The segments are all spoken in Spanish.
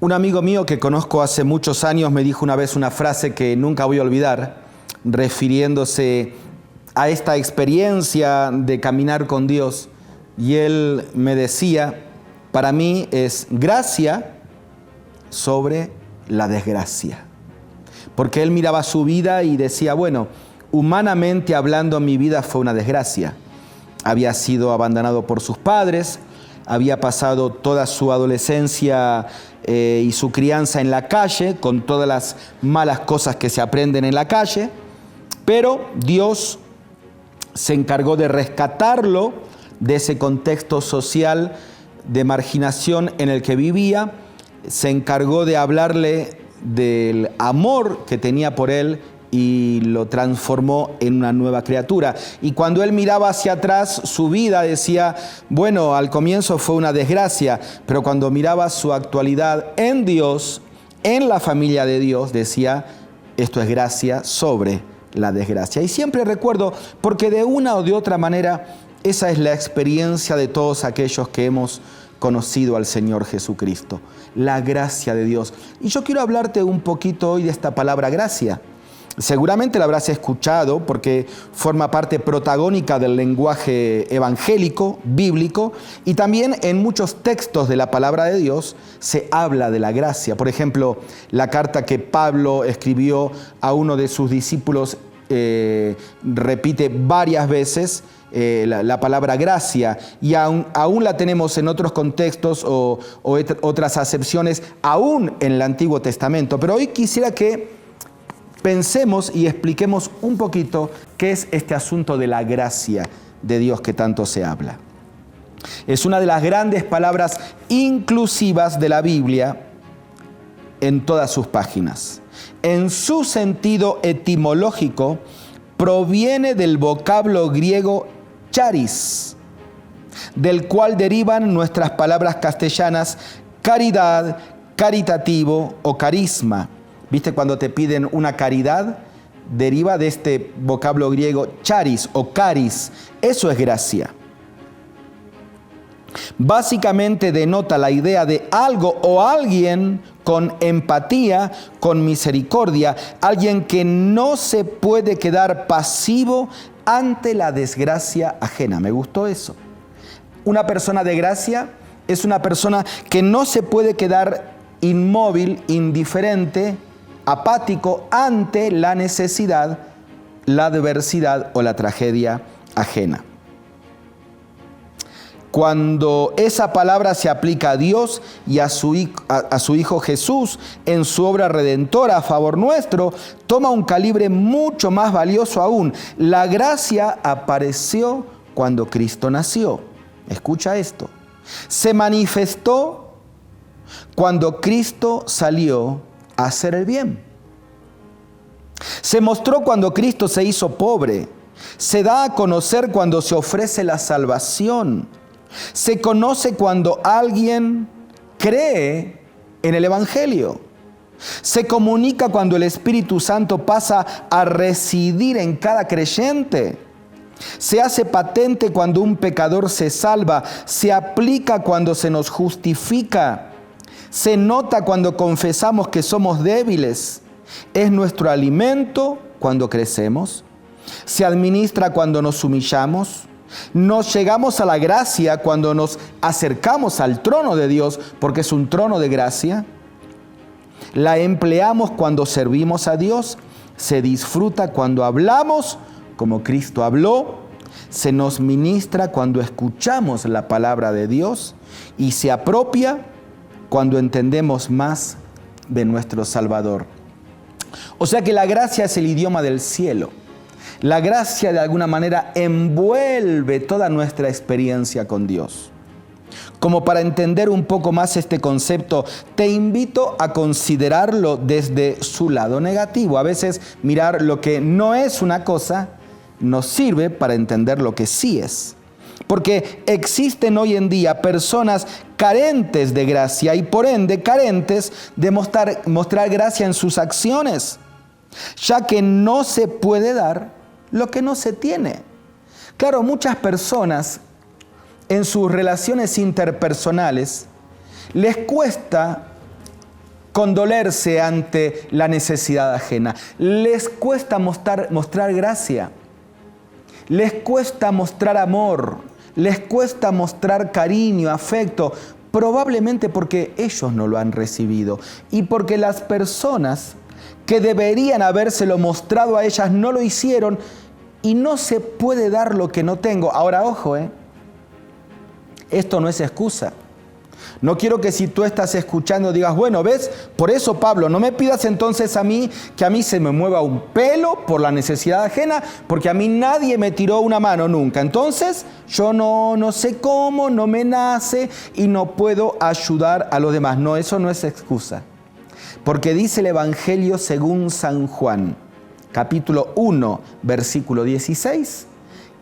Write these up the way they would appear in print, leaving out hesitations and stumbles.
Un amigo mío que conozco hace muchos años me dijo una vez una frase que nunca voy a olvidar, refiriéndose a esta experiencia de caminar con Dios. Y él me decía, para mí es gracia sobre la desgracia. Porque él miraba su vida y decía, bueno, humanamente hablando, mi vida fue una desgracia. Había sido abandonado por sus padres, había pasado toda su adolescencia y su crianza en la calle, con todas las malas cosas que se aprenden en la calle, pero Dios se encargó de rescatarlo de ese contexto social de marginación en el que vivía, se encargó de hablarle del amor que tenía por él y lo transformó en una nueva criatura. Y cuando él miraba hacia atrás su vida decía, bueno, al comienzo fue una desgracia, pero cuando miraba su actualidad en Dios, en la familia de Dios, decía, esto es gracia sobre la desgracia. Y siempre recuerdo, porque de una o de otra manera, esa es la experiencia de todos aquellos que hemos conocido al Señor Jesucristo, la gracia de Dios. Y yo quiero hablarte un poquito hoy de esta palabra gracia. Seguramente la habrás escuchado porque forma parte protagónica del lenguaje evangélico, bíblico, y también en muchos textos de la palabra de Dios se habla de la gracia. Por ejemplo, la carta que Pablo escribió a uno de sus discípulos repite varias veces la palabra gracia, y aún la tenemos en otros contextos o otras acepciones, aún en el Antiguo Testamento. Pero hoy quisiera que pensemos y expliquemos un poquito qué es este asunto de la gracia de Dios que tanto se habla. Es una de las grandes palabras inclusivas de la Biblia en todas sus páginas. En su sentido etimológico, proviene del vocablo griego charis, del cual derivan nuestras palabras castellanas caridad, caritativo o carisma. ¿Viste? Cuando te piden una caridad, deriva de este vocablo griego charis o caris. Eso es gracia. Básicamente denota la idea de algo o alguien con empatía, con misericordia, alguien que no se puede quedar pasivo ante la desgracia ajena. Me gustó eso. Una persona de gracia es una persona que no se puede quedar inmóvil, indiferente, apático ante la necesidad, la adversidad o la tragedia ajena. Cuando esa palabra se aplica a Dios y a su Hijo Jesús en su obra redentora a favor nuestro, toma un calibre mucho más valioso aún. La gracia apareció cuando Cristo nació. Escucha esto. Se manifestó cuando Cristo salió a hacer el bien. Se mostró cuando Cristo se hizo pobre. Se da a conocer cuando se ofrece la salvación. Se conoce cuando alguien cree en el Evangelio. Se comunica cuando el Espíritu Santo pasa a residir en cada creyente. Se hace patente cuando un pecador se salva. Se aplica cuando se nos justifica. Se nota cuando confesamos que somos débiles. Es nuestro alimento cuando crecemos. Se administra cuando nos humillamos. Nos llegamos a la gracia cuando nos acercamos al trono de Dios, porque es un trono de gracia. La empleamos cuando servimos a Dios. Se disfruta cuando hablamos como Cristo habló. Se nos ministra cuando escuchamos la palabra de Dios. Y se apropia cuando entendemos más de nuestro Salvador. O sea que la gracia es el idioma del cielo. La gracia de alguna manera envuelve toda nuestra experiencia con Dios. Como para entender un poco más este concepto, te invito a considerarlo desde su lado negativo. A veces mirar lo que no es una cosa nos sirve para entender lo que sí es. Porque existen hoy en día personas carentes de gracia y por ende carentes de mostrar gracia en sus acciones, ya que no se puede dar lo que no se tiene. Claro, muchas personas en sus relaciones interpersonales les cuesta condolerse ante la necesidad ajena. Les cuesta mostrar gracia. Les cuesta mostrar amor. Les cuesta mostrar cariño, afecto. Probablemente porque ellos no lo han recibido. Y porque las personas que deberían habérselo mostrado a ellas no lo hicieron. Y no se puede dar lo que no tengo. Ahora, ojo, esto no es excusa. No quiero que si tú estás escuchando digas, bueno, ¿ves? Por eso, Pablo, no me pidas entonces a mí que a mí se me mueva un pelo por la necesidad ajena, porque a mí nadie me tiró una mano nunca. Entonces, yo no sé cómo, no me nace y no puedo ayudar a los demás. No, eso no es excusa. Porque dice el Evangelio según San Juan, capítulo 1, versículo 16,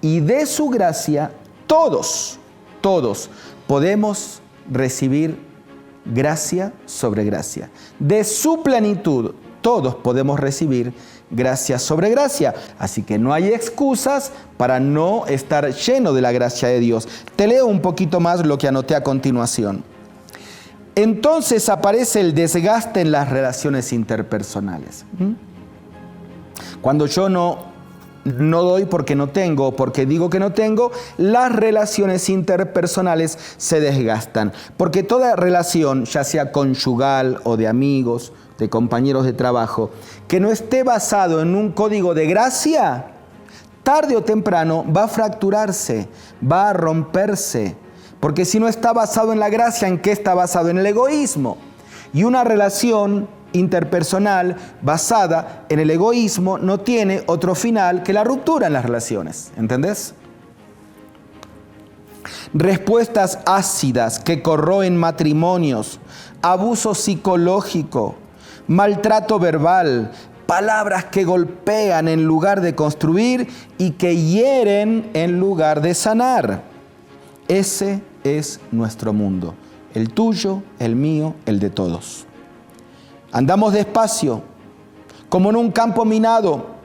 y de su gracia todos podemos recibir gracia sobre gracia. De su plenitud, todos podemos recibir gracia sobre gracia. Así que no hay excusas para no estar lleno de la gracia de Dios. Te leo un poquito más lo que anoté a continuación. Entonces aparece el desgaste en las relaciones interpersonales. Cuando yo no doy porque no tengo, porque digo que no tengo, las relaciones interpersonales se desgastan. Porque toda relación, ya sea conyugal o de amigos, de compañeros de trabajo, que no esté basado en un código de gracia, tarde o temprano va a fracturarse, va a romperse. Porque si no está basado en la gracia, ¿en qué está basado? En el egoísmo. Y una relación interpersonal basada en el egoísmo no tiene otro final que la ruptura en las relaciones. ¿Entendés? Respuestas ácidas que corroen matrimonios, abuso psicológico, maltrato verbal, palabras que golpean en lugar de construir y que hieren en lugar de sanar. Ese es nuestro mundo, el tuyo, el mío, el de todos. Andamos despacio, como en un campo minado,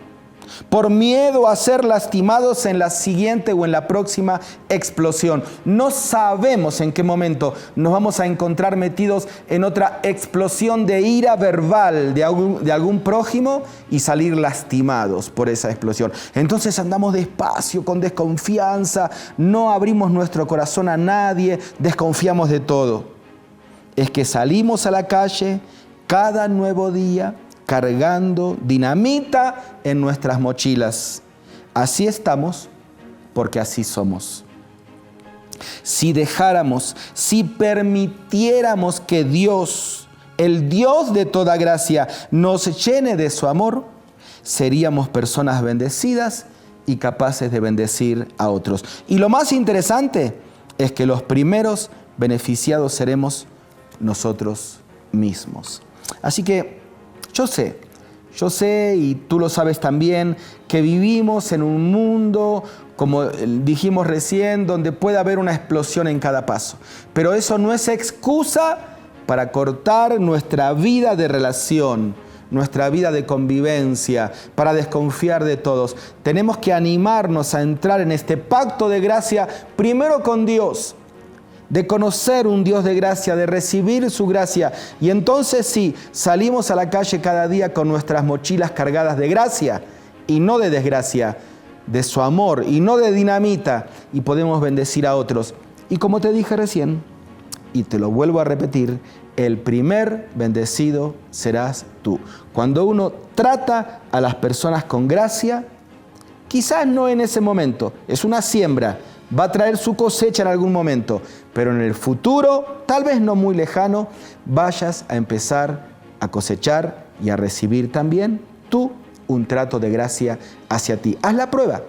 por miedo a ser lastimados en la siguiente o en la próxima explosión. No sabemos en qué momento nos vamos a encontrar metidos en otra explosión de ira verbal de algún prójimo y salir lastimados por esa explosión. Entonces andamos despacio, con desconfianza, no abrimos nuestro corazón a nadie, desconfiamos de todo. Es que salimos a la calle cada nuevo día cargando dinamita en nuestras mochilas. Así estamos porque así somos. Si dejáramos, si permitiéramos que Dios, el Dios de toda gracia, nos llene de su amor, seríamos personas bendecidas y capaces de bendecir a otros. Y lo más interesante es que los primeros beneficiados seremos nosotros mismos. Así que yo sé y tú lo sabes también, que vivimos en un mundo, como dijimos recién, donde puede haber una explosión en cada paso. Pero eso no es excusa para cortar nuestra vida de relación, nuestra vida de convivencia, para desconfiar de todos. Tenemos que animarnos a entrar en este pacto de gracia, primero con Dios, de conocer un Dios de gracia, de recibir su gracia. Y entonces sí, salimos a la calle cada día con nuestras mochilas cargadas de gracia y no de desgracia, de su amor y no de dinamita, y podemos bendecir a otros. Y como te dije recién, y te lo vuelvo a repetir, el primer bendecido serás tú. Cuando uno trata a las personas con gracia, quizás no en ese momento, es una siembra, va a traer su cosecha en algún momento, pero en el futuro, tal vez no muy lejano, vayas a empezar a cosechar y a recibir también tú un trato de gracia hacia ti. Haz la prueba.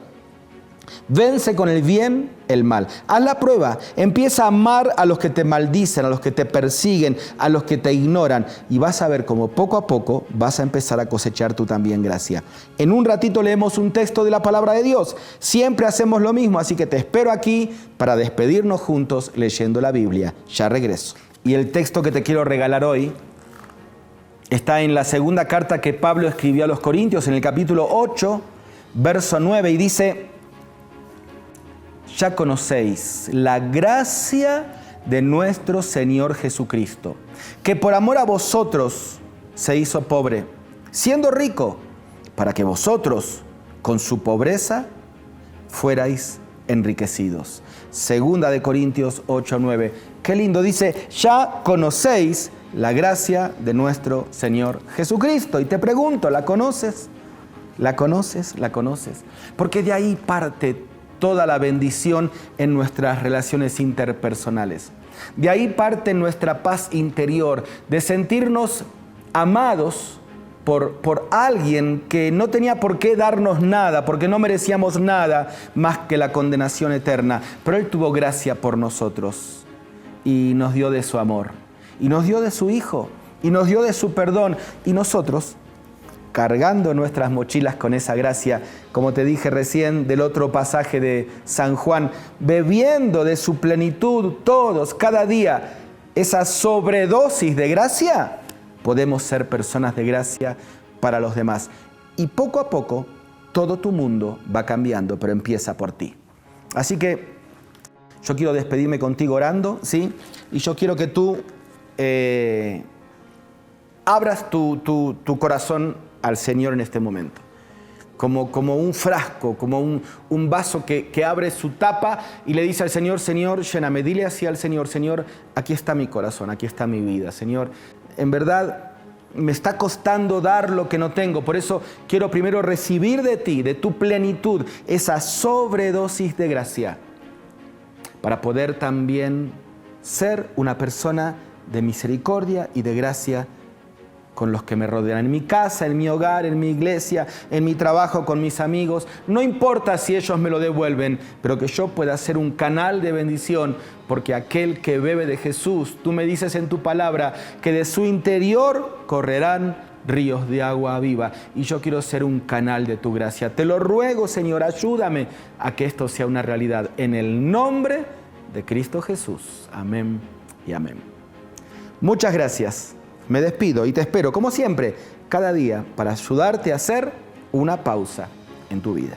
Vence con el bien el mal. Haz la prueba. Empieza a amar a los que te maldicen, a los que te persiguen, a los que te ignoran. Y vas a ver cómo poco a poco vas a empezar a cosechar tú también gracia. En un ratito leemos un texto de la palabra de Dios. Siempre hacemos lo mismo, así que te espero aquí para despedirnos juntos leyendo la Biblia. Ya regreso. Y el texto que te quiero regalar hoy está en la segunda carta que Pablo escribió a los Corintios, en el capítulo 8, verso 9, y dice: ya conocéis la gracia de nuestro Señor Jesucristo, que por amor a vosotros se hizo pobre, siendo rico, para que vosotros, con su pobreza, fuerais enriquecidos. Segunda de Corintios 8:9. Qué lindo, dice, ya conocéis la gracia de nuestro Señor Jesucristo. Y te pregunto, ¿la conoces? ¿La conoces? ¿La conoces? Porque de ahí parte toda la bendición en nuestras relaciones interpersonales. De ahí parte nuestra paz interior, de sentirnos amados por alguien que no tenía por qué darnos nada, porque no merecíamos nada más que la condenación eterna. Pero Él tuvo gracia por nosotros y nos dio de su amor, y nos dio de su Hijo, y nos dio de su perdón. Y nosotros, cargando nuestras mochilas con esa gracia, como te dije recién del otro pasaje de San Juan, bebiendo de su plenitud todos, cada día, esa sobredosis de gracia, podemos ser personas de gracia para los demás. Y poco a poco, todo tu mundo va cambiando, pero empieza por ti. Así que yo quiero despedirme contigo orando, ¿sí? Y yo quiero que tú abras tu corazón al Señor en este momento. Como un frasco, como un vaso que abre su tapa y le dice al Señor, Señor, lléname. Dile así al Señor, Señor, aquí está mi corazón, aquí está mi vida. Señor, en verdad me está costando dar lo que no tengo. Por eso quiero primero recibir de ti, de tu plenitud, esa sobredosis de gracia, para poder también ser una persona de misericordia y de gracia con los que me rodean, en mi casa, en mi hogar, en mi iglesia, en mi trabajo, con mis amigos. No importa si ellos me lo devuelven, pero que yo pueda ser un canal de bendición, porque aquel que bebe de Jesús, tú me dices en tu palabra, que de su interior correrán ríos de agua viva. Y yo quiero ser un canal de tu gracia. Te lo ruego, Señor, ayúdame a que esto sea una realidad. En el nombre de Cristo Jesús. Amén y amén. Muchas gracias. Me despido y te espero, como siempre, cada día para ayudarte a hacer una pausa en tu vida.